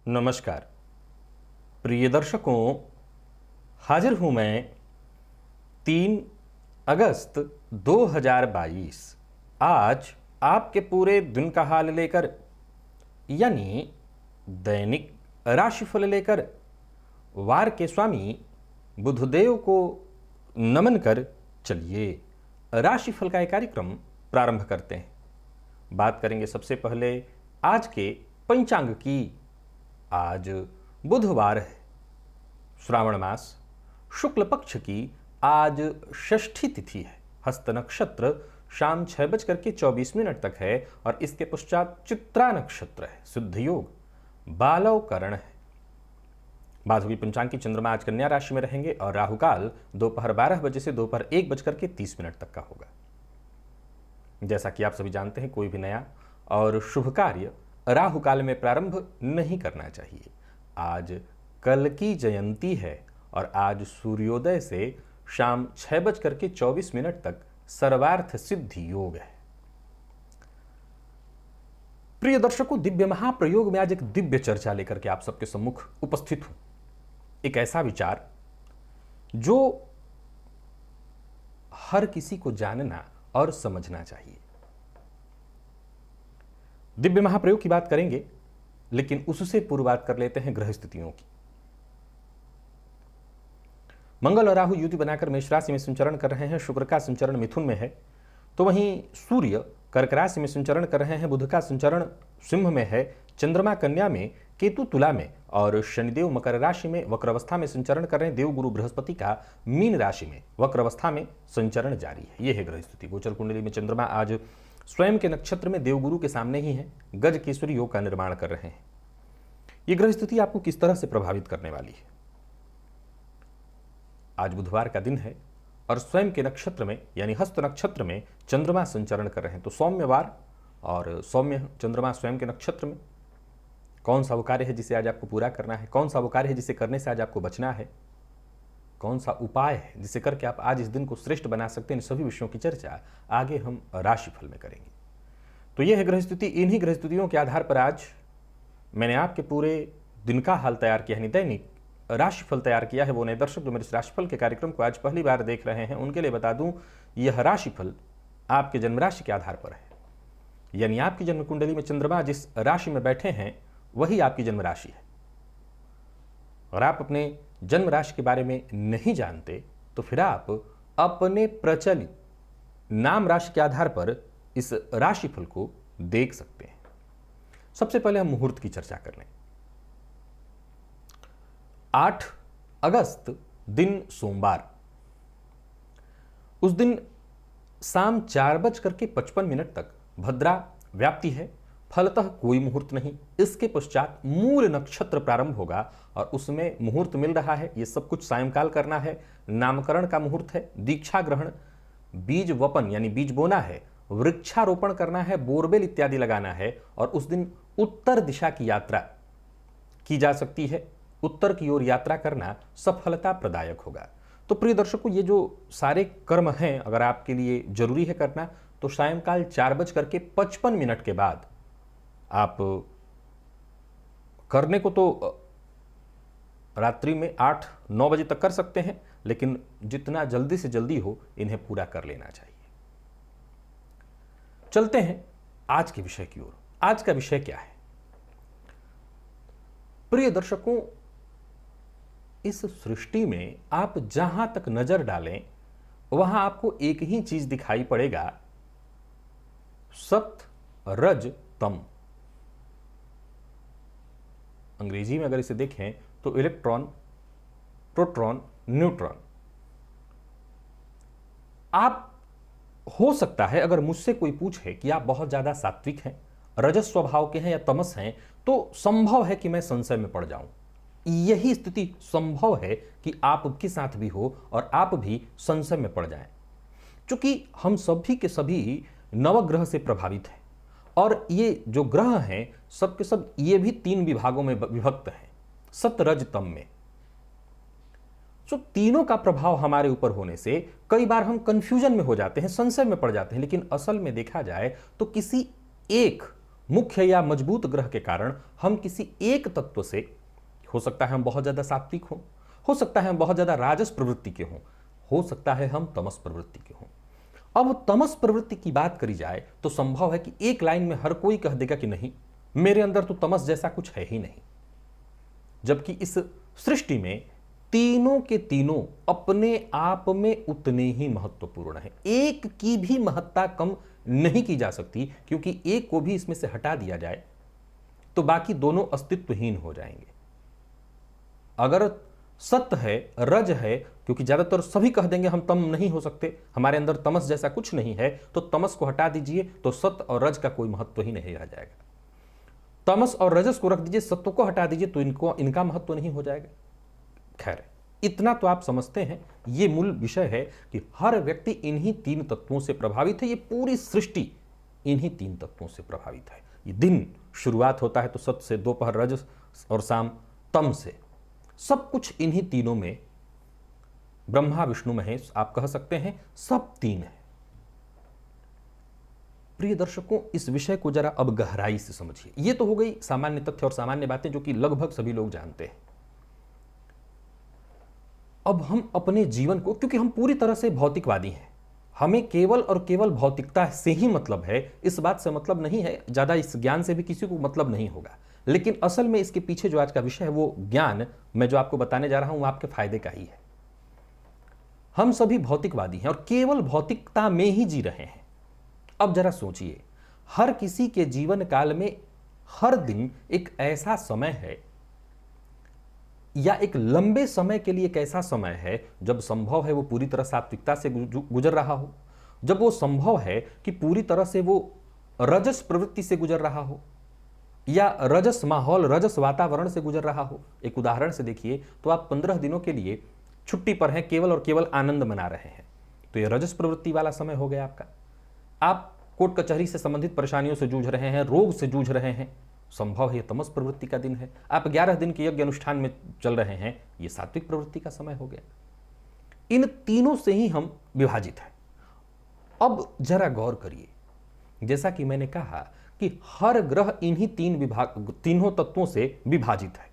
नमस्कार प्रिय दर्शकों, हाजिर हूं मैं 3 अगस्त 2022 आज आपके पूरे दिन का हाल लेकर, यानी दैनिक राशिफल लेकर वार के स्वामी बुधदेव को नमन कर चलिए राशिफल का एक कार्यक्रम प्रारंभ करते हैं। बात करेंगे सबसे पहले आज के पंचांग की। आज बुधवार है, श्रावण मास शुक्ल पक्ष की आज षष्ठी तिथि है। हस्त नक्षत्र शाम 6:24 तक है और इसके पश्चात चित्रा नक्षत्र है। सिद्ध योग बालव करण है। बाद हुई पंचांग की चंद्रमा आज कन्या राशि में रहेंगे और राहुकाल दोपहर 12 बजे से दोपहर 1:30 तक का होगा। जैसा कि आप सभी जानते हैं, कोई भी नया और शुभ कार्य राहु काल में प्रारंभ नहीं करना चाहिए। आज कल की जयंती है और आज सूर्योदय से शाम 6:24 तक सर्वार्थ सिद्धि योग है। प्रिय दर्शकों, दिव्य महाप्रयोग में आज एक दिव्य चर्चा लेकर के आप सबके सम्मुख उपस्थित हूं। एक ऐसा विचार जो हर किसी को जानना और समझना चाहिए। दिव्य महाप्रयोग की बात करेंगे, लेकिन उससे पूर्व बात कर लेते हैं ग्रह स्थितियों की। मंगल और राहु युति बनाकर मेष राशि में संचरण कर रहे हैं। शुक्र का संचरण मिथुन में है, तो वहीं सूर्य कर्क राशि में संचरण कर रहे हैं। बुध का संचरण सिंह में है, चंद्रमा कन्या में, केतु तुला में और शनिदेव मकर राशि में वक्रावस्था में संचरण कर रहे हैं। देवगुरु बृहस्पति का मीन राशि में वक्रावस्था में संचरण जारी है। यह है ग्रह स्थिति। गोचर कुंडली में चंद्रमा आज स्वयं के नक्षत्र में देवगुरु के सामने ही है, गज केसरी योग का निर्माण कर रहे हैं। यह ग्रह स्थिति आपको किस तरह से प्रभावित करने वाली है? आज बुधवार का दिन है और स्वयं के नक्षत्र में यानी हस्त नक्षत्र में चंद्रमा संचरण कर रहे हैं, तो सौम्यवार और सौम्य चंद्रमा स्वयं के नक्षत्र में। कौन सा वो कार्य है जिसे आज आपको पूरा करना है? कौन सा वो कार्य है जिसे करने से आज आपको बचना है? कौन सा उपाय है जिसे करके आप आज इस दिन को श्रेष्ठ बना सकते हैं? इन सभी विषयों की चर्चा आगे हम राशिफल में करेंगे। तो यह है ग्रह स्थिति। इन्हीं ग्रह स्थितियों के आधार पर आज मैंने आपके पूरे दिन का हाल तैयार किया है, दैनिक राशिफल तैयार किया है। वो नए दर्शक जो मेरे इस राशिफल के कार्यक्रम को आज पहली बार देख रहे हैं, उनके लिए बता दूं, यह राशिफल आपके जन्म राशि के आधार पर है। यानी आपकी जन्म कुंडली में चंद्रमा जिस राशि में बैठे हैं वही आपकी जन्म राशि है। और आप अपने जन्म राशि के बारे में नहीं जानते तो फिर आप अपने प्रचलित नाम राशि के आधार पर इस राशिफल को देख सकते हैं। सबसे पहले हम मुहूर्त की चर्चा कर लें। 8 अगस्त दिन सोमवार। उस दिन शाम 4:55 तक भद्रा व्याप्ति है, फलतः कोई मुहूर्त नहीं। इसके पश्चात मूल नक्षत्र प्रारंभ होगा और उसमें मुहूर्त मिल रहा है। यह सब कुछ सायंकाल करना है। नामकरण का मुहूर्त है, दीक्षा ग्रहण, बीज वपन यानी बीज बोना है, वृक्षारोपण करना है, बोरवेल इत्यादि लगाना है। और उस दिन उत्तर दिशा की यात्रा की जा सकती है। उत्तर की ओर यात्रा करना सफलता प्रदायक होगा। तो प्रिय दर्शकों, ये जो सारे कर्म हैं अगर आपके लिए जरूरी है करना, तो सायंकाल 4:55 के बाद आप करने को तो रात्रि में 8-9 बजे तक कर सकते हैं, लेकिन जितना जल्दी से जल्दी हो इन्हें पूरा कर लेना चाहिए। चलते हैं आज के विषय की ओर। आज का विषय क्या है? प्रिय दर्शकों, इस सृष्टि में आप जहां तक नजर डालें वहां आपको एक ही चीज दिखाई पड़ेगा, सत रज तम। अंग्रेजी में अगर इसे देखें तो इलेक्ट्रॉन, प्रोटॉन, न्यूट्रॉन। आप हो सकता है अगर मुझसे कोई पूछे कि आप बहुत ज्यादा सात्विक हैं, रजस स्वभाव के हैं या तमस हैं तो संभव है कि मैं संशय में पड़ जाऊं। यही स्थिति संभव है कि आपके साथ भी हो और आप भी संशय में पड़ जाएं। क्योंकि हम सभी के सभी नवग्रह से प्रभावित हैं और ये जो ग्रह हैं सब के सब ये भी 3 विभागों में विभक्त हैं, सत रज तम में। तो तीनों का प्रभाव हमारे ऊपर होने से कई बार हम कंफ्यूजन में हो जाते हैं, संशय में पड़ जाते हैं। लेकिन असल में देखा जाए तो किसी एक मुख्य या मजबूत ग्रह के कारण हम किसी एक तत्व से, हो सकता है हम बहुत ज्यादा सात्विक हों, हो सकता है हम बहुत ज्यादा राजस प्रवृत्ति के हों, हो सकता है हम तमस प्रवृत्ति के हों। अब तमस प्रवृत्ति की बात करी जाए तो संभव है कि एक लाइन में हर कोई कह देगा कि नहीं, मेरे अंदर तो तमस जैसा कुछ है ही नहीं। जबकि इस सृष्टि में तीनों के तीनों अपने आप में उतने ही महत्वपूर्ण हैं। एक की भी महत्ता कम नहीं की जा सकती, क्योंकि एक को भी इसमें से हटा दिया जाए तो बाकी दोनों अस्तित्वहीन हो जाएंगे। अगर सत्य है, रज है, क्योंकि ज्यादातर सभी कह देंगे हम तम नहीं हो सकते, हमारे अंदर तमस जैसा कुछ नहीं है, तो तमस को हटा दीजिए तो सत्य और रज का कोई महत्व ही नहीं रह जाएगा। तमस और रजस को रख दीजिए, सत्व को हटा दीजिए तो इनका महत्व नहीं हो जाएगा। खैर, इतना तो आप समझते हैं, ये मूल विषय है कि हर व्यक्ति इन्हीं 3 तत्वों से प्रभावित है। ये पूरी सृष्टि इन्हीं 3 तत्वों से प्रभावित है। ये दिन शुरुआत होता है तो सत्य से, दोपहर रजस और शाम तम से। सब कुछ इन्हीं तीनों में, ब्रह्मा विष्णु महेश आप कह सकते हैं, सब 3 है। प्रिय दर्शकों, इस विषय को जरा अब गहराई से समझिए। ये तो हो गई सामान्य तथ्य और सामान्य बातें जो कि लगभग सभी लोग जानते हैं। अब हम अपने जीवन को, क्योंकि हम पूरी तरह से भौतिकवादी हैं, हमें केवल और केवल भौतिकता से ही मतलब है, इस बात से मतलब नहीं है, ज्यादा इस ज्ञान से भी किसी को मतलब नहीं होगा। लेकिन असल में इसके पीछे जो आज का विषय है, वो ज्ञान मैं जो आपको बताने जा रहा हूं वो आपके फायदे का ही है। हम सभी भौतिकवादी हैं और केवल भौतिकता में ही जी रहे हैं। अब जरा सोचिए, हर किसी के जीवन काल में हर दिन एक ऐसा समय है या एक लंबे समय के लिए एक ऐसा समय है जब संभव है वो पूरी तरह सात्विकता से गुजर रहा हो, जब वो संभव है कि पूरी तरह से वो रजस प्रवृत्ति से गुजर रहा हो या रजस माहौल, रजस वातावरण से गुजर रहा हो। एक उदाहरण से देखिए तो आप 15 दिनों के लिए छुट्टी पर हैं, केवल और केवल आनंद मना रहे हैं, तो ये रजस प्रवृत्ति वाला समय हो गया आपका। आप कोर्ट कचहरी से संबंधित परेशानियों से जूझ रहे हैं, रोग से जूझ रहे हैं, संभव है ये तमस प्रवृत्ति का दिन है। आप 11 दिन के यज्ञ अनुष्ठान में चल रहे हैं, ये सात्विक प्रवृत्ति का समय हो गया। इन तीनों से ही हम विभाजित हैं। अब जरा गौर करिए, जैसा कि मैंने कहा कि हर ग्रह इन्हीं 3 तत्वों से विभाजित है।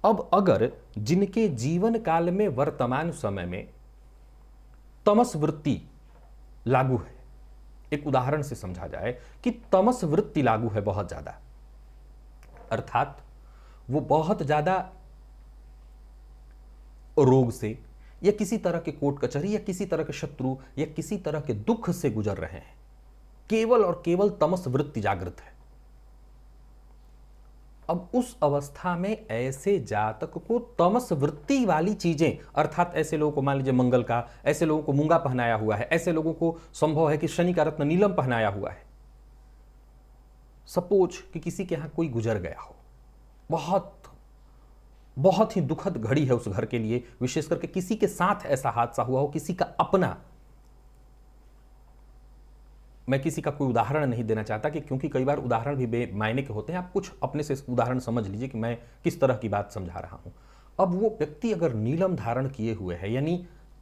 अब अगर जिनके जीवन काल में वर्तमान समय में तमस वृत्ति लागू है, एक उदाहरण से समझा जाए कि तमस वृत्ति लागू है बहुत ज्यादा, अर्थात वो बहुत ज्यादा रोग से या किसी तरह के कोर्ट कचहरी या किसी तरह के शत्रु या किसी तरह के दुख से गुजर रहे हैं, केवल और केवल तमस वृत्ति जागृत है। अब उस अवस्था में ऐसे जातक को तमस वृत्ति वाली चीजें, अर्थात ऐसे लोगों को मान लीजिए मंगल का, ऐसे लोगों को मूंगा पहनाया हुआ है, ऐसे लोगों को संभव है कि शनि का रत्न नीलम पहनाया हुआ है। सपोज कि किसी के यहां कोई गुजर गया हो, बहुत ही दुखद घड़ी है उस घर के लिए, विशेष करके किसी के साथ ऐसा हादसा हुआ हो, किसी का अपना। मैं किसी का कोई उदाहरण नहीं देना चाहता कि क्योंकि कई बार उदाहरण भी बेमायने के होते हैं, आप कुछ अपने से उदाहरण समझ लीजिए कि मैं किस तरह की बात समझा रहा हूं। अब वो व्यक्ति अगर नीलम धारण किए हुए है, यानी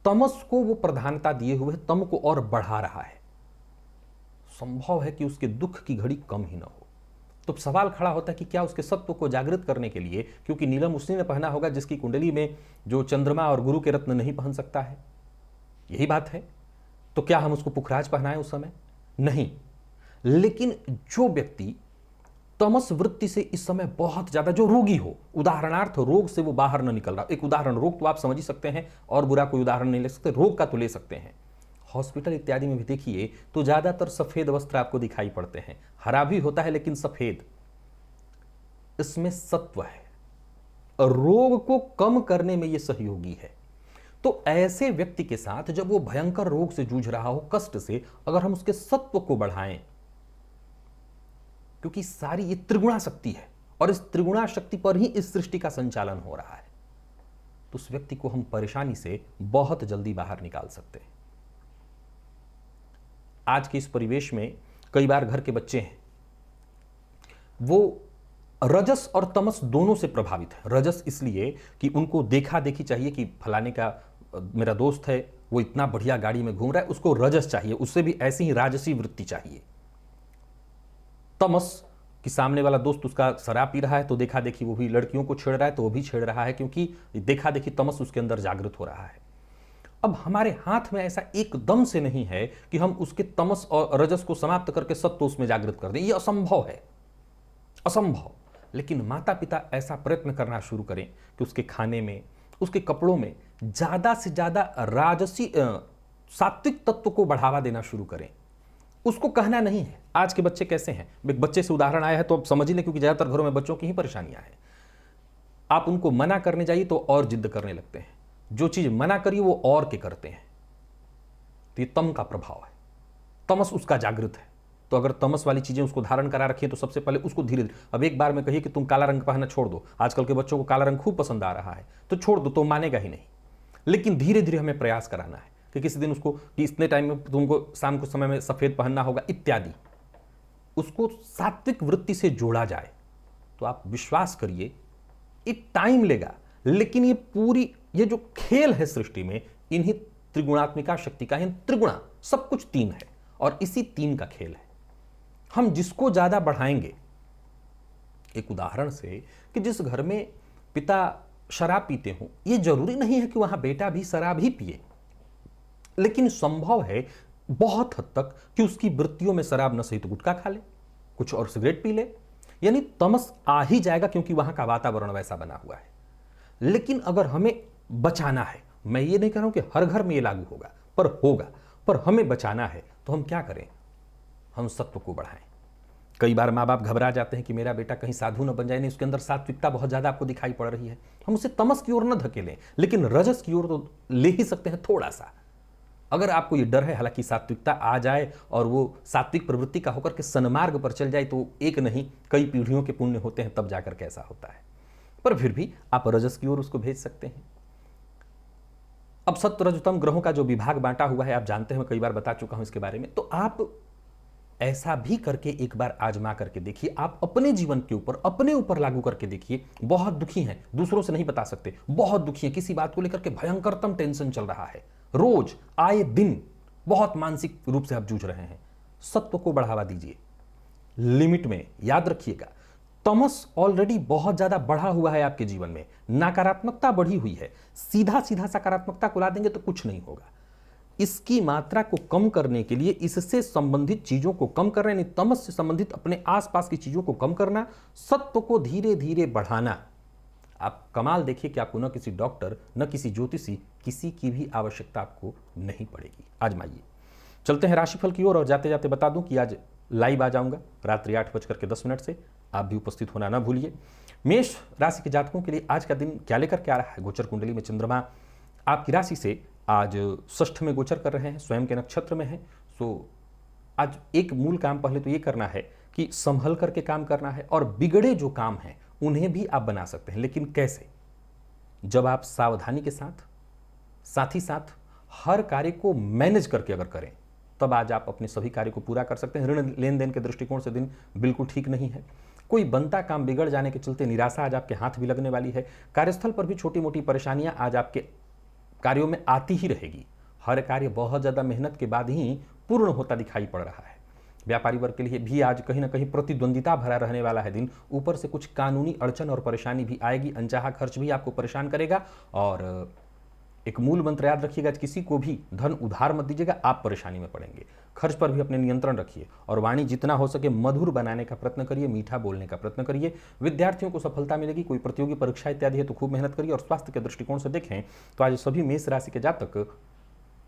तमस को वो प्रधानता दिए हुए है, तम को और बढ़ा रहा है, संभव है कि उसके दुख की घड़ी कम ही ना हो। तो सवाल खड़ा होता है कि क्या उसके सत्व को जागृत करने के लिए, क्योंकि नीलम उसने ने पहना होगा जिसकी कुंडली में जो चंद्रमा और गुरु के रत्न नहीं पहन सकता है, यही बात है, तो क्या हम उसको पुखराज पहनाएं उस समय? नहीं। लेकिन जो व्यक्ति तमस वृत्ति से इस समय बहुत ज्यादा, जो रोगी हो, उदाहरणार्थ रोग से वो बाहर न निकल रहा, एक उदाहरण, रोग तो आप समझ ही सकते हैं और बुरा कोई उदाहरण नहीं ले सकते, रोग का तो ले सकते हैं। हॉस्पिटल इत्यादि में भी देखिए तो ज्यादातर सफेद वस्त्र आपको दिखाई पड़ते हैं, हरा भी होता है लेकिन सफेद, इसमें सत्व है, रोग को कम करने में यह सहयोगी है। तो ऐसे व्यक्ति के साथ जब वो भयंकर रोग से जूझ रहा हो, कष्ट से, अगर हम उसके सत्व को बढ़ाएं क्योंकि सारी ये त्रिगुणा शक्ति है और इस त्रिगुणा शक्ति पर ही इस सृष्टि का संचालन हो रहा है। तो उस व्यक्ति को हम परेशानी से बहुत जल्दी बाहर निकाल सकते हैं। आज के इस परिवेश में कई बार घर के बच्चे हैं, वो रजस और तमस दोनों से प्रभावित है। रजस इसलिए कि उनको देखा देखी चाहिए कि फलाने का मेरा दोस्त है, वो इतना बढ़िया गाड़ी में घूम रहा है, उसको रजस चाहिए, उससे भी ऐसी ही राजसी वृत्ति चाहिए। तमस कि सामने वाला दोस्त उसका शराब पी रहा है तो देखा देखी वो भी लड़कियों को छेड़ रहा है तो वो भी छेड़ रहा है, क्योंकि देखा देखी तमस उसके अंदर जागृत हो रहा है। अब हमारे हाथ में ऐसा एकदम से नहीं है कि हम उसके तमस और रजस को समाप्त करके सत्व उसमें जागृत कर दें, ये असंभव है, असंभव। लेकिन माता पिता ऐसा प्रयत्न करना शुरू करें कि उसके खाने में, उसके कपड़ों में ज्यादा से ज्यादा राजसी सात्विक तत्व को बढ़ावा देना शुरू करें। उसको कहना नहीं है। आज के बच्चे कैसे हैं, एक बच्चे से उदाहरण आया है तो अब समझ ही लें, क्योंकि ज्यादातर घरों में बच्चों की ही परेशानियां हैं। आप उनको मना करने जाइए तो और जिद्द करने लगते हैं, जो चीज मना करिए वो और के करते हैं। तो ये तम का प्रभाव है, तमस उसका जागृत है। तो अगर तमस वाली चीजें उसको धारण करा रखी है तो सबसे पहले उसको धीरे धीरे, अब एक बार में कहिए कि तुम काला रंग पहनना छोड़ दो, आजकल के बच्चों को काला रंग खूब पसंद आ रहा है, तो छोड़ दो, तो मानेगा ही नहीं। लेकिन धीरे धीरे हमें प्रयास कराना है कि किसी दिन उसको कि इतने टाइम में तुमको शाम के समय में सफेद पहनना होगा इत्यादि, उसको सात्विक वृत्ति से जोड़ा जाए। तो आप विश्वास करिए एक टाइम लेगा, लेकिन ये जो खेल है सृष्टि में, इन्हीं त्रिगुणात्मिका शक्ति का, त्रिगुणा सब कुछ तीन है और इसी तीन का खेल है। हम जिसको ज्यादा बढ़ाएंगे, एक उदाहरण से कि जिस घर में पिता शराब पीते हो, यह जरूरी नहीं है कि वहां बेटा भी शराब ही पिए, लेकिन संभव है बहुत हद तक कि उसकी वृत्तियों में शराब न सही तो गुटखा खा ले, कुछ और सिगरेट पी ले, यानी तमस आ ही जाएगा, क्योंकि वहां का वातावरण वैसा बना हुआ है। लेकिन अगर हमें बचाना है, मैं ये नहीं कह रहा हूं कि हर घर में ये लागू होगा, पर होगा, पर हमें बचाना है तो हम क्या करें, हम सत्व को बढ़ाएं। कई बार माँ बाप घबरा जाते हैं कि मेरा बेटा कहीं साधु न बन जाए, नहीं उसके अंदर सात्विकता बहुत ज्यादा आपको दिखाई पड़ रही है, हम उसे तमस की ओर न धकेलें, लेकिन रजस की ओर तो ले ही सकते हैं थोड़ा सा। अगर आपको ये डर है हालांकि सात्विकता आ जाए और वो सात्विक प्रवृत्ति का होकर के सन्मार्ग पर चल जाए तो एक नहीं कई पीढ़ियों के पुण्य होते हैं, तब जाकर कैसा होता है, पर फिर भी आप रजस की ओर उसको भेज सकते हैं। अब सत्व रजतम ग्रहों का जो विभाग बांटा हुआ है आप जानते हैं, मैं कई बार बता चुका हूं इसके बारे में, तो आप ऐसा भी करके एक बार आजमा करके देखिए, आप अपने जीवन के ऊपर, अपने ऊपर लागू करके देखिए। बहुत दुखी हैं, दूसरों से नहीं बता सकते, बहुत दुखी हैं, किसी बात को लेकर के भयंकरतम टेंशन चल रहा है, रोज आए दिन बहुत मानसिक रूप से आप जूझ रहे हैं, सत्व को बढ़ावा दीजिए लिमिट में। याद रखिएगा, तमस ऑलरेडी बहुत ज्यादा बढ़ा हुआ है आपके जीवन में, नकारात्मकता बढ़ी हुई है, सीधा सीधा सकारात्मकता को ला देंगे तो कुछ नहीं होगा। इसकी मात्रा को कम करने के लिए इससे संबंधित चीजों को कम करना, यानी तमस से संबंधित अपने आसपास की चीजों को कम करना, सत्व को धीरे धीरे बढ़ाना। आप कमाल देखिए कि आपको न किसी डॉक्टर, न किसी ज्योतिषी, किसी की भी आवश्यकता आपको नहीं पड़ेगी। आजमाइए। चलते हैं राशिफल की ओर, और जाते जाते बता दूं कि आज लाइव आ जाऊंगा रात्रि 8:10 से, आप भी उपस्थित होना ना भूलिए। मेष राशि के जातकों के लिए आज का दिन क्या लेकर के आ रहा है। गोचर कुंडली में चंद्रमा आपकी राशि से आज षष्ठ में गोचर कर रहे हैं, स्वयं के नक्षत्र में है। सो आज एक मूल काम पहले तो ये करना है कि संभल करके काम करना है, और बिगड़े जो काम हैं उन्हें भी आप बना सकते हैं। लेकिन कैसे? जब आप सावधानी के साथ ही साथ हर कार्य को मैनेज करके अगर करें, तब आज आप अपने सभी कार्य को पूरा कर सकते हैं। ऋण लेन देन के दृष्टिकोण से दिन बिल्कुल ठीक नहीं है। कोई बनता काम बिगड़ जाने के चलते निराशा आज आपके हाथ भी लगने वाली है। कार्यस्थल पर भी छोटी मोटी परेशानियां आज आपके कार्यों में आती ही रहेगी। हर कार्य बहुत ज्यादा मेहनत के बाद ही पूर्ण होता दिखाई पड़ रहा है। व्यापारी वर्ग के लिए भी आज कहीं ना कहीं प्रतिद्वंदिता भरा रहने वाला है दिन। ऊपर से कुछ कानूनी अड़चन और परेशानी भी आएगी। अनचाहा खर्च भी आपको परेशान करेगा। और एक मूल मंत्र याद रखिएगा, किसी को भी धन उधार मत दीजिएगा, आप परेशानी में पड़ेंगे। खर्च पर भी अपने नियंत्रण रखिए, और वाणी जितना हो सके मधुर बनाने का प्रयत्न करिए, मीठा बोलने का प्रयत्न करिए। विद्यार्थियों को सफलता मिलेगी। कोई प्रतियोगी परीक्षा इत्यादि है तो खूब मेहनत करिए। और स्वास्थ्य के दृष्टिकोण से देखें तो आज सभी मेष राशि के जातक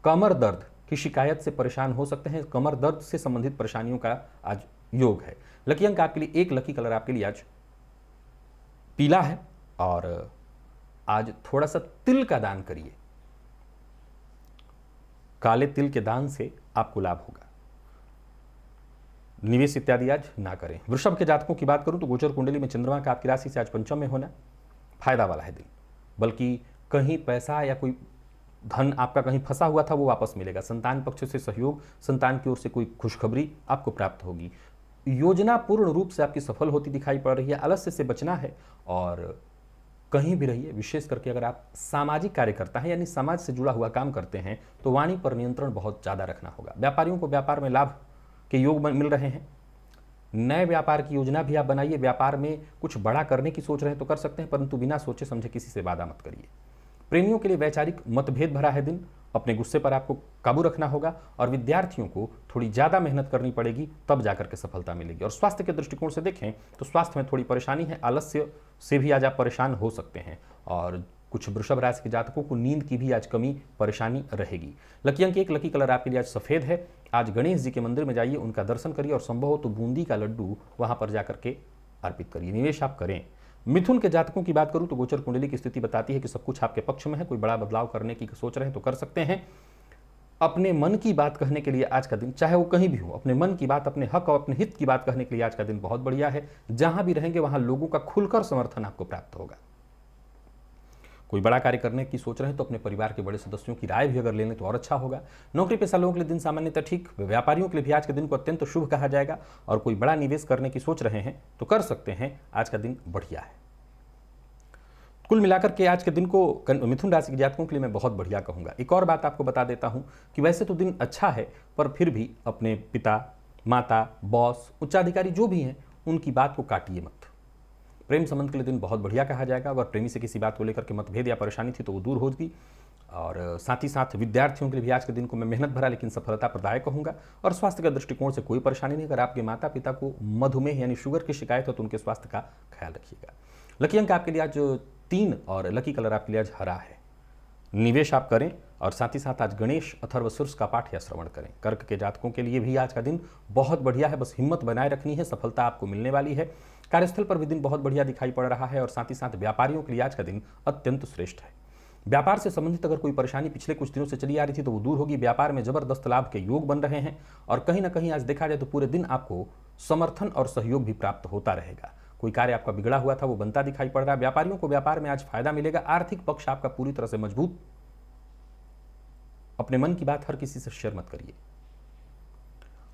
कमर दर्द की शिकायत से परेशान हो सकते हैं। कमर दर्द से संबंधित परेशानियों का आज योग है। लकी अंक आपके लिए 1, लकी कलर आपके लिए आज पीला है, और आज थोड़ा सा तिल का दान करिए। काले तिल के दान से आपको लाभ होगा। निवेश इत्यादि आज ना करें। वृषभ के जातकों की बात करूं तो गोचर कुंडली में चंद्रमा का आपकी राशि से आज पंचम में होना फायदा वाला है दिन, बल्कि कहीं पैसा या कोई धन आपका कहीं फंसा हुआ था वो वापस मिलेगा। संतान पक्ष से सहयोग, संतान की ओर से कोई खुशखबरी आपको प्राप्त होगी। योजना पूर्ण रूप से आपकी सफल होती दिखाई पड़ रही है। आलस्य से बचना है और कहीं भी रहिए, विशेष करके अगर आप सामाजिक कार्यकर्ता हैं यानी समाज से जुड़ा हुआ काम करते हैं तो वाणी पर नियंत्रण बहुत ज़्यादा रखना होगा। व्यापारियों को व्यापार में लाभ के योग मिल रहे हैं। नए व्यापार की योजना भी आप बनाइए। व्यापार में कुछ बड़ा करने की सोच रहे हैं तो कर सकते हैं, परंतु बिना सोचे समझे किसी से वादा मत करिए। प्रेमियों के लिए वैचारिक मतभेद भरा है दिन, अपने गुस्से पर आपको काबू रखना होगा और विद्यार्थियों को थोड़ी ज़्यादा मेहनत करनी पड़ेगी, तब जाकर के सफलता मिलेगी। और स्वास्थ्य के दृष्टिकोण से देखें तो स्वास्थ्य में थोड़ी परेशानी है। आलस्य से भी आज आप परेशान हो सकते हैं और कुछ वृषभ राशि के जातकों को नींद की भी आज कमी परेशानी रहेगी। लकी अंक 1, लकी कलर आपके लिए आज सफ़ेद है। आज गणेश जी के मंदिर में जाइए, उनका दर्शन करिए और संभव हो तो बूंदी का लड्डू वहाँ पर जाकर के अर्पित करिए। निवेश आप करें। मिथुन के जातकों की बात करूं तो गोचर कुंडली की स्थिति बताती है कि सब कुछ आपके पक्ष में है। कोई बड़ा बदलाव करने की सोच रहे हैं तो कर सकते हैं। अपने मन की बात कहने के लिए आज का दिन, चाहे वो कहीं भी हो, अपने मन की बात, अपने हक और अपने हित की बात कहने के लिए आज का दिन बहुत बढ़िया है। जहां भी रहेंगे वहां लोगों का खुलकर समर्थन आपको प्राप्त होगा। कोई बड़ा कार्य करने की सोच रहे हैं तो अपने परिवार के बड़े सदस्यों की राय भी अगर ले लें तो और अच्छा होगा। नौकरी पेशा लोगों के लिए दिन सामान्यतः ठीक, व्यापारियों के लिए भी आज के दिन को अत्यंत शुभ कहा जाएगा। और कोई बड़ा निवेश करने की सोच रहे हैं तो कर सकते हैं, आज का दिन बढ़िया है। कुल मिलाकर के आज के दिन को मिथुन राशि के जातकों के लिए मैं बहुत बढ़िया कहूंगा। एक और बात आपको बता देता हूं कि वैसे तो दिन अच्छा है, पर फिर भी अपने पिता, माता, बॉस, उच्चाधिकारी जो भी हैं उनकी बात को काटिए मत। प्रेम संबंध के लिए दिन बहुत बढ़िया कहा जाएगा। अगर प्रेमी से किसी बात को लेकर के मतभेद या परेशानी थी तो वो दूर होगी। और साथ ही साथ विद्यार्थियों के लिए भी आज के दिन को मैं मेहनत भरा लेकिन सफलता प्रदायक कहूंगा। और स्वास्थ्य के दृष्टिकोण से कोई परेशानी नहीं। अगर आपके माता पिता को मधुमेह यानी शुगर की शिकायत हो तो उनके स्वास्थ्य का ख्याल रखिएगा। लकी अंक आपके लिए आज 3 और लकी कलर आपके लिए आज हरा है। निवेश आप करें और साथ ही साथ आज गणेश अथर्व शीर्ष का पाठ या श्रवण करें। कर्क के जातकों के लिए भी आज का दिन बहुत बढ़िया है। बस हिम्मत बनाए रखनी है, सफलता आपको मिलने वाली है। कार्यस्थल पर भी दिन बहुत बढ़िया दिखाई पड़ रहा है। और साथ ही साथ व्यापारियों के लिए आज का दिन अत्यंत श्रेष्ठ है। व्यापार से संबंधित अगर कोई परेशानी पिछले कुछ दिनों से चली आ रही थी तो वो दूर होगी। व्यापार में जबरदस्त लाभ के योग बन रहे हैं और कहीं ना कहीं आज देखा जाए तो पूरे दिन आपको समर्थन और सहयोग भी प्राप्त होता रहेगा। कोई कार्य आपका बिगड़ा हुआ था वो बनता दिखाई पड़ रहा है। व्यापारियों को व्यापार में आज फायदा मिलेगा। आर्थिक पक्ष आपका पूरी तरह से मजबूत। अपने मन की बात हर किसी से शेयर मत करिए।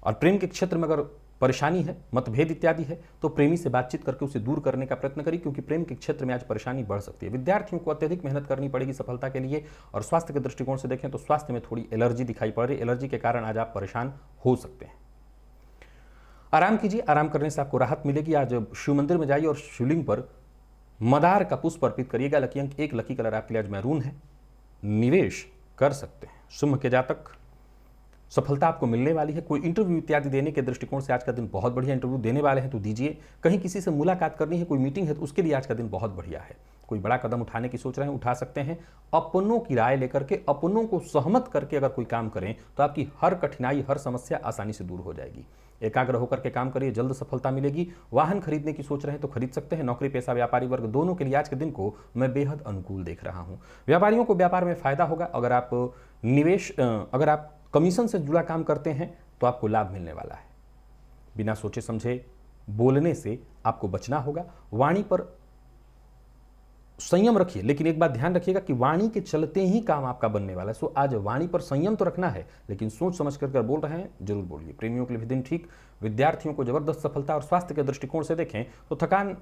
और प्रेम के क्षेत्र में अगर परेशानी है, मतभेद इत्यादि है, तो प्रेमी से बातचीत करके उसे दूर करने का प्रयत्न करिए, क्योंकि प्रेम के क्षेत्र में आज परेशानी बढ़ सकती है। विद्यार्थियों को अत्यधिक मेहनत करनी पड़ेगी सफलता के लिए। और स्वास्थ्य के दृष्टिकोण से देखें तो स्वास्थ्य में थोड़ी एलर्जी दिखाई पड़ रही है। एलर्जी के कारण आज आप परेशान हो सकते हैं। आराम कीजिए, आराम करने से आपको राहत मिलेगी। आज शिव मंदिर में जाइए और शिवलिंग पर मदार का पुष्प अर्पित करिएगा। लकी अंक 1, लकी कलर आपके लिए आज मैरून है। निवेश कर सकते हैं। सिंह के जातक, सफलता आपको मिलने वाली है। कोई इंटरव्यू इत्यादि देने के दृष्टिकोण से आज का दिन बहुत बढ़िया। इंटरव्यू देने वाले हैं तो दीजिए। कहीं किसी से मुलाकात करनी है, कोई मीटिंग है तो उसके लिए आज का दिन बहुत बढ़िया है। कोई बड़ा कदम उठाने की सोच रहे हैं, उठा सकते हैं। अपनों की राय लेकर के, अपनों को सहमत करके अगर कोई काम करें तो आपकी हर कठिनाई, हर समस्या आसानी से दूर हो जाएगी। एकाग्र होकर के काम करिए, जल्द सफलता मिलेगी। वाहन खरीदने की सोच रहे हैं तो खरीद सकते हैं। नौकरी पेशा व्यापारी वर्ग दोनों के लिए आज के दिन को मैं बेहद अनुकूल देख रहा हूं। व्यापारियों को व्यापार में फायदा होगा। अगर आप कमीशन से जुड़ा काम करते हैं तो आपको लाभ मिलने वाला है। बिना सोचे समझे बोलने से आपको बचना होगा। वाणी पर संयम रखिए, लेकिन एक बात ध्यान रखिएगा कि वाणी के चलते ही काम आपका बनने वाला है। सो आज वाणी पर संयम तो रखना है, लेकिन सोच समझ कर बोल रहे हैं जरूर बोलिए। प्रेमियों के लिए भी दिन ठीक। विद्यार्थियों को जबरदस्त सफलता। और स्वास्थ्य के दृष्टिकोण से देखें तो थकान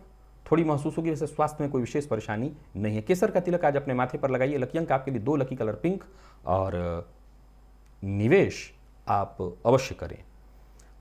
थोड़ी महसूस होगी, वैसे स्वास्थ्य में कोई विशेष परेशानी नहीं है। केसर का तिलक आज अपने माथे पर लगाइए। लकी अंक आपके लिए 2, लकी कलर पिंक। और निवेश आप अवश्य करें।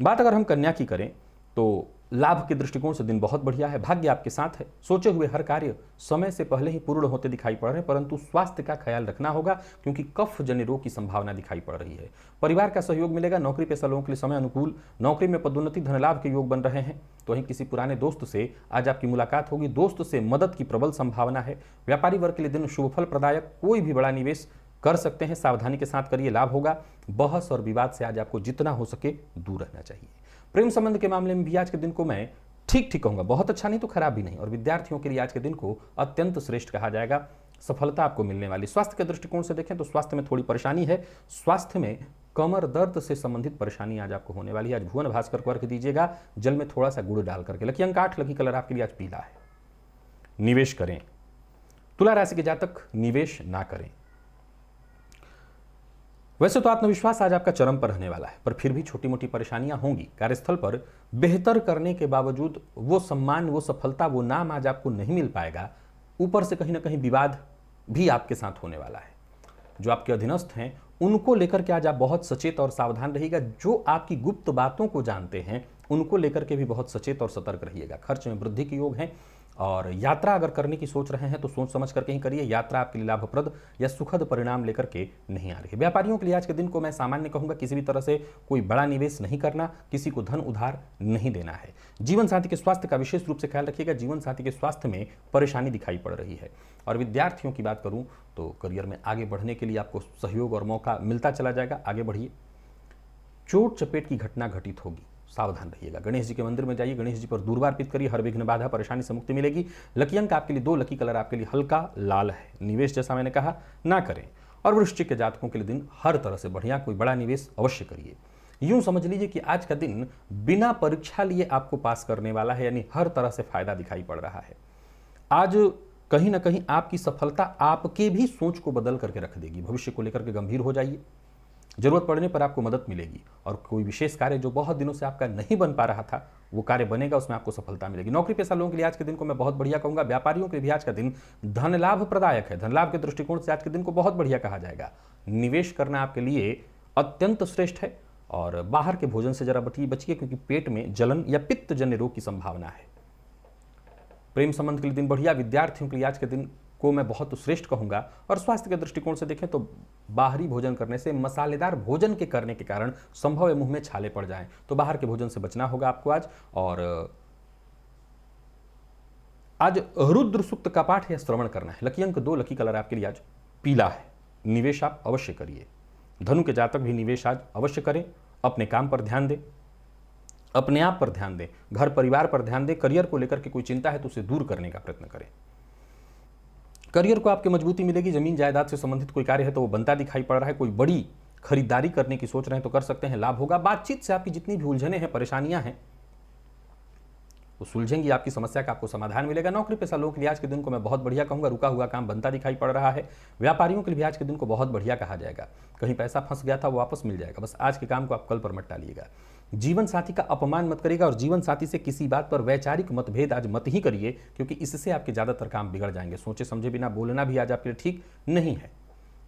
बात अगर हम कन्या की करें तो लाभ के दृष्टिकोण से दिन बहुत बढ़िया है। भाग्य आपके साथ है। सोचे हुए हर कार्य समय से पहले ही पूर्ण होते दिखाई पड़ रहे हैं, परंतु स्वास्थ्य का ख्याल रखना होगा, क्योंकि कफ जन्य रोग की संभावना दिखाई पड़ रही है। परिवार का सहयोग मिलेगा। नौकरी पेशा लोगों के लिए समय अनुकूल। नौकरी में पदोन्नति, धन लाभ के योग बन रहे हैं। तो वहीं किसी पुराने दोस्त से आज आपकी मुलाकात होगी। दोस्त से मदद की प्रबल संभावना है। व्यापारी वर्ग के लिए दिन शुभ फल प्रदायक। कोई भी बड़ा निवेश कर सकते हैं, सावधानी के साथ करिए, लाभ होगा। बहस और विवाद से आज आपको जितना हो सके दूर रहना चाहिए। प्रेम संबंध के मामले में भी आज के दिन को मैं ठीक ठीक कहूंगा। बहुत अच्छा नहीं तो खराब भी नहीं। और विद्यार्थियों के लिए आज के दिन को अत्यंत श्रेष्ठ कहा जाएगा। सफलता आपको मिलने वाली। स्वास्थ्य के दृष्टिकोण से देखें तो स्वास्थ्य में थोड़ी परेशानी है। स्वास्थ्य में कमर दर्द से संबंधित परेशानी आज आपको होने वाली है। आज भुवन भास्कर को अर्घ दीजिएगा जल में थोड़ा सा गुड़ डाल करके। लकी अंक 8, लकी कलर आपके लिए आज पीला है। निवेश करें। तुला राशि के जातक निवेश ना करें। वैसे तो आत्मविश्वास आज आपका चरम पर रहने वाला है, पर फिर भी छोटी मोटी परेशानियां होंगी। कार्यस्थल पर बेहतर करने के बावजूद वो सम्मान, वो सफलता, वो नाम आज आपको नहीं मिल पाएगा। ऊपर से कहीं ना कहीं विवाद भी आपके साथ होने वाला है। जो आपके अधीनस्थ हैं उनको लेकर के आज आप बहुत सचेत और सावधान रहिएगा। जो आपकी गुप्त बातों को जानते हैं उनको लेकर के भी बहुत सचेत और सतर्क रहिएगा। खर्च में वृद्धि के योग हैं और यात्रा अगर करने की सोच रहे हैं तो सोच समझ करके ही करिए। यात्रा आपके लिए लाभप्रद या सुखद परिणाम लेकर के नहीं आ रही है। व्यापारियों के लिए आज के दिन को मैं सामान्य कहूंगा, किसी भी तरह से कोई बड़ा निवेश नहीं करना, किसी को धन उधार नहीं देना है। जीवन साथी के स्वास्थ्य का विशेष रूप से ख्याल रखिएगा। जीवन साथी के स्वास्थ्य में परेशानी दिखाई पड़ रही है। और विद्यार्थियों की बात करूं तो करियर में आगे बढ़ने के लिए आपको सहयोग और मौका मिलता चला जाएगा। आगे बढ़िए। चोट चपेट की घटना घटित होगी, सावधान रहिएगा। गणेश जी के मंदिर में जाइए, गणेश जी पर दूर्वा अर्पित करिए, हर विघ्न बाधा परेशानी से मुक्ति मिलेगी। लकी अंक आपके लिए 2, लकी कलर आपके लिए हल्का लाल है। निवेश जैसा मैंने कहा ना करें। और वृश्चिक के जातकों के लिए दिन हर तरह से बढ़िया, कोई बड़ा निवेश अवश्य करिए। यूं समझ लीजिए कि आज का दिन बिना परीक्षा लिए आपको पास करने वाला है, यानी हर तरह से फायदा दिखाई पड़ रहा है। आज कहीं ना कहीं आपकी सफलता आपके भी सोच को बदल करके रख देगी। भविष्य को लेकर के गंभीर हो जाइए, जरूरत पड़ने पर आपको मदद मिलेगी। और कोई विशेष कार्य जो बहुत दिनों से आपका नहीं बन पा रहा था वो कार्य बनेगा, उसमें आपको सफलता मिलेगी। नौकरी पेशा लोगों के लिए आज के दिन को मैं बहुत बढ़िया कहूंगा। व्यापारियों के लिए भी आज का दिन धन लाभ प्रदायक है। धन लाभ के दृष्टिकोण से आज के दिन को बहुत बढ़िया कहा जाएगा। निवेश करना आपके लिए अत्यंत श्रेष्ठ है। और बाहर के भोजन से जरा बचिए, क्योंकि पेट में जलन या पित्त जन्य रोग की संभावना है। प्रेम संबंध के लिए दिन बढ़िया। विद्यार्थियों के लिए आज के दिन को मैं बहुत श्रेष्ठ कहूंगा। और स्वास्थ्य के दृष्टिकोण से देखें तो बाहरी भोजन करने से, मसालेदार भोजन के करने के कारण संभव है मुंह में छाले पड़ जाएं, तो बाहर के भोजन से बचना होगा आपको आज। और आज रुद्र सूक्त का पाठ या श्रवण करना है। लकी अंक 2, लकी कलर आपके लिए आज पीला है। निवेश आप अवश्य करिए। धनु के जातक भी निवेश आज अवश्य करें। अपने काम पर ध्यान दें, अपने आप पर ध्यान दें, घर परिवार पर ध्यान दें। करियर को लेकर के कोई चिंता है तो उसे दूर करने का प्रयत्न करें। करियर को आपकी मजबूती मिलेगी। जमीन जायदाद से संबंधित कोई कार्य है तो वो बनता दिखाई पड़ रहा है। कोई बड़ी खरीदारी करने की सोच रहे हैं तो कर सकते हैं, लाभ होगा। बातचीत से आपकी जितनी भी उलझने हैं, परेशानियां हैं, वो सुलझेंगी। आपकी समस्या का आपको समाधान मिलेगा। नौकरी पेशा लोगों के लिए आज के दिन को मैं बहुत बढ़िया कहूंगा। रुका हुआ काम बनता दिखाई पड़ रहा है। व्यापारियों के लिए भी आज के दिन को बहुत बढ़िया कहा जाएगा। कहीं पैसा फंस गया था वो वापस मिल जाएगा। बस आज के काम को आप कल पर मत टालिएगा। जीवन साथी का अपमान मत करिएगा और जीवन साथी से किसी बात पर वैचारिक मतभेद आज मत ही करिए, क्योंकि इससे आपके ज्यादातर काम बिगड़ जाएंगे। सोचे समझे बिना बोलना भी आज आपके लिए ठीक नहीं है।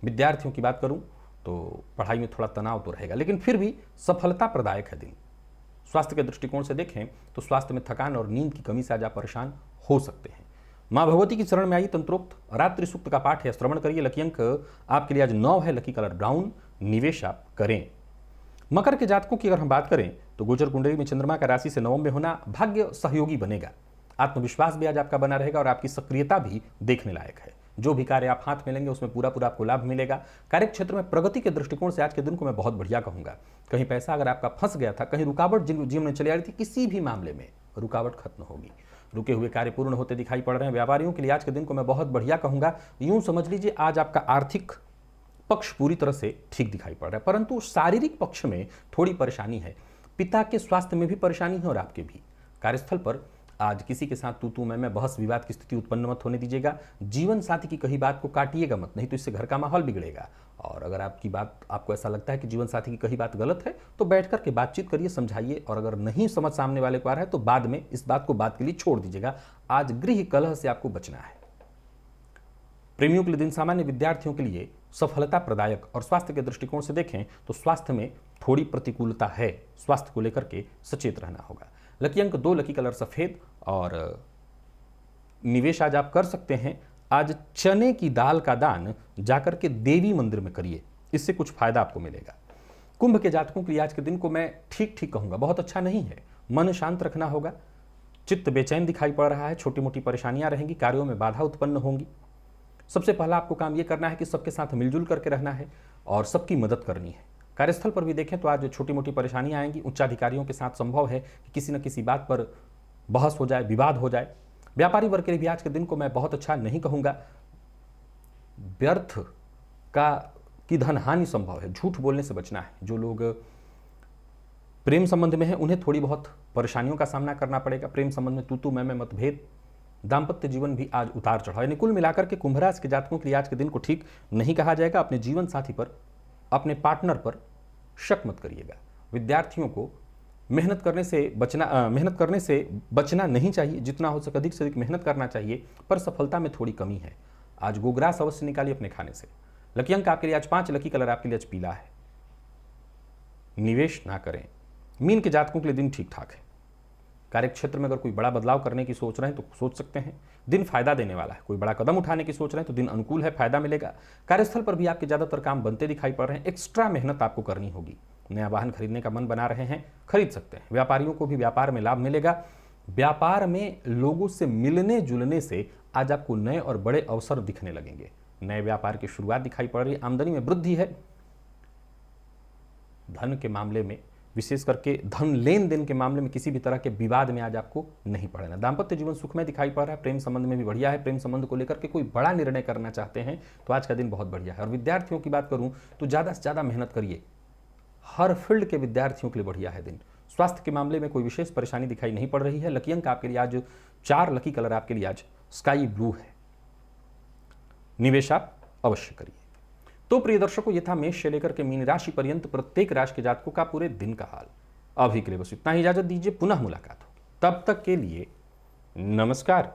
विद्यार्थियों की बात करूं तो पढ़ाई में थोड़ा तनाव तो रहेगा, लेकिन फिर भी सफलता प्रदायक है दिन। स्वास्थ्य के दृष्टिकोण से देखें तो स्वास्थ्य में थकान और नींद की कमी से आज आप परेशान हो सकते हैं। मां भगवती की शरण में आई तंत्रोक्त रात्रि सूक्त का पाठ या श्रवण करिए। लकी अंक आपके लिए आज 9 है। Lucky colour brown. निवेश आप करें। मकर के जातकों की अगर हम बात करें तो गोचर कुंडली में चंद्रमा का राशि से नवम में होना भाग्य सहयोगी बनेगा। आत्मविश्वास भी आज आपका बना रहेगा और आपकी सक्रियता भी देखने लायक है। जो भी कार्य आप हाथ में लेंगे उसमें पूरा आपको लाभ मिलेगा। कार्य क्षेत्र में प्रगति के दृष्टिकोण से आज के दिन को मैं बहुत बढ़िया कहूंगा। कहीं पैसा अगर आपका फंस गया था, कहीं रुकावट जीवन में चली आ रही थी, किसी भी मामले में रुकावट खत्म होगी। रुके हुए कार्य पूर्ण होते दिखाई पड़ रहे हैं। व्यापारियों के लिए आज के दिन को मैं बहुत बढ़िया कहूंगा। यूं समझ लीजिए आज आपका आर्थिक पक्ष पूरी तरह से ठीक दिखाई पड़ रहा है, परंतु शारीरिक पक्ष में थोड़ी परेशानी है। पिता के स्वास्थ्य में भी परेशानी है और आपके भी। कार्यस्थल पर आज किसी के साथ तू मैं बहस विवाद की स्थिति उत्पन्न मत होने दीजिएगा। जीवन साथी की कही बात को काटिएगा मत, नहीं तो इससे घर का माहौल बिगड़ेगा। और अगर आपको ऐसा लगता है कि जीवन साथी की कही बात गलत है तो बैठ करके बातचीत करिए, समझाइए। और अगर नहीं समझ सामने वाले को आ रहा है तो बाद में इस बात को बात के लिए छोड़ दीजिएगा। आज गृह कलह से आपको बचना है। प्रेमियों के लिए दिन सामान्य। विद्यार्थियों के लिए सफलता प्रदायक। और स्वास्थ्य के दृष्टिकोण से देखें तो स्वास्थ्य में थोड़ी प्रतिकूलता है। स्वास्थ्य को लेकर के सचेत रहना होगा। लकी अंक 2, लकी कलर सफेद। और निवेश आज आप कर सकते हैं। आज चने की दाल का दान जाकर के देवी मंदिर में करिए, इससे कुछ फायदा आपको मिलेगा। कुंभ के जातकों के लिए आज के दिन को मैं ठीक कहूंगा, बहुत अच्छा नहीं है। मन शांत रखना होगा। चित्त बेचैन दिखाई पड़ रहा है। छोटी मोटी परेशानियां रहेंगी। कार्यों में बाधा उत्पन्न होंगी। सबसे पहला आपको काम यह करना है कि सबके साथ मिलजुल करके रहना है और सबकी मदद करनी है। कार्यस्थल पर भी देखें तो आज छोटी मोटी परेशानियां आएंगी। उच्चाधिकारियों के साथ संभव है कि किसी न किसी बात पर बहस हो जाए, विवाद हो जाए। व्यापारी वर्ग के लिए भी आज के दिन को मैं बहुत अच्छा नहीं कहूंगा। व्यर्थ का कि धन हानि संभव है। झूठ बोलने से बचना है। जो लोग प्रेम संबंध में हैं उन्हें थोड़ी बहुत परेशानियों का सामना करना पड़ेगा। प्रेम संबंध में तू मैं मतभेद, दाम्पत्य जीवन भी आज उतार चढ़ाव। यानी कुल मिलाकर के कुंभ राशि के जातकों के लिए आज के दिन को ठीक नहीं कहा जाएगा। अपने जीवन साथी पर, अपने पार्टनर पर शक मत करिएगा। विद्यार्थियों को मेहनत करने से बचना नहीं चाहिए। जितना हो सके अधिक से अधिक मेहनत करना चाहिए, पर सफलता में थोड़ी कमी है। आज गोग्रास अवश्य निकालिए अपने खाने से। लकी अंक आपके लिए आज 5, लकी कलर आपके लिए आज पीला है। निवेश ना करें। मीन के जातकों के लिए दिन ठीक ठाक है। कार्यक्षेत्र में अगर कोई बड़ा बदलाव करने की सोच रहे हैं तो सोच सकते हैं। दिन फायदा देने वाला है। कोई बड़ा कदम उठाने की सोच रहे हैं तो दिन अनुकूल है, फायदा मिलेगा। कार्यस्थल पर भी आपके ज्यादातर काम बनते दिखाई पड़ रहे हैं। एक्स्ट्रा मेहनत आपको करनी होगी। नया वाहन खरीदने का मन बना रहे हैं, खरीद सकते हैं। व्यापारियों को भी व्यापार में लाभ मिलेगा। व्यापार में लोगों से मिलने जुलने से आज आपको नए और बड़े अवसर दिखने लगेंगे। नए व्यापार की शुरुआत दिखाई पड़ रही है। आमदनी में वृद्धि है। धन के मामले में, विशेष करके धन लेन देन के मामले में किसी भी तरह के विवाद में आज आपको नहीं पड़ना। दाम्पत्य जीवन सुखमय दिखाई पड़ रहा है। प्रेम संबंध में भी बढ़िया है। प्रेम संबंध को लेकर के कोई बड़ा निर्णय करना चाहते हैं तो आज का दिन बहुत बढ़िया है। और विद्यार्थियों की बात करूं तो ज़्यादा से ज़्यादा मेहनत करिए। हर फील्ड के विद्यार्थियों के लिए बढ़िया है दिन। स्वास्थ्य के मामले में कोई विशेष परेशानी दिखाई नहीं पड़ रही है। लकी अंक आपके लिए आज 4, लकी कलर आपके लिए आज स्काई ब्लू है। निवेश आप अवश्य करिए। तो प्रिय दर्शकों, ये था मेष से लेकर के मीन राशि पर्यंत प्रत्येक राशि के जातकों का पूरे दिन का हाल। अभी के लिए बस इतना ही। इजाजत दीजिए, पुनः मुलाकात हो। तब तक के लिए नमस्कार।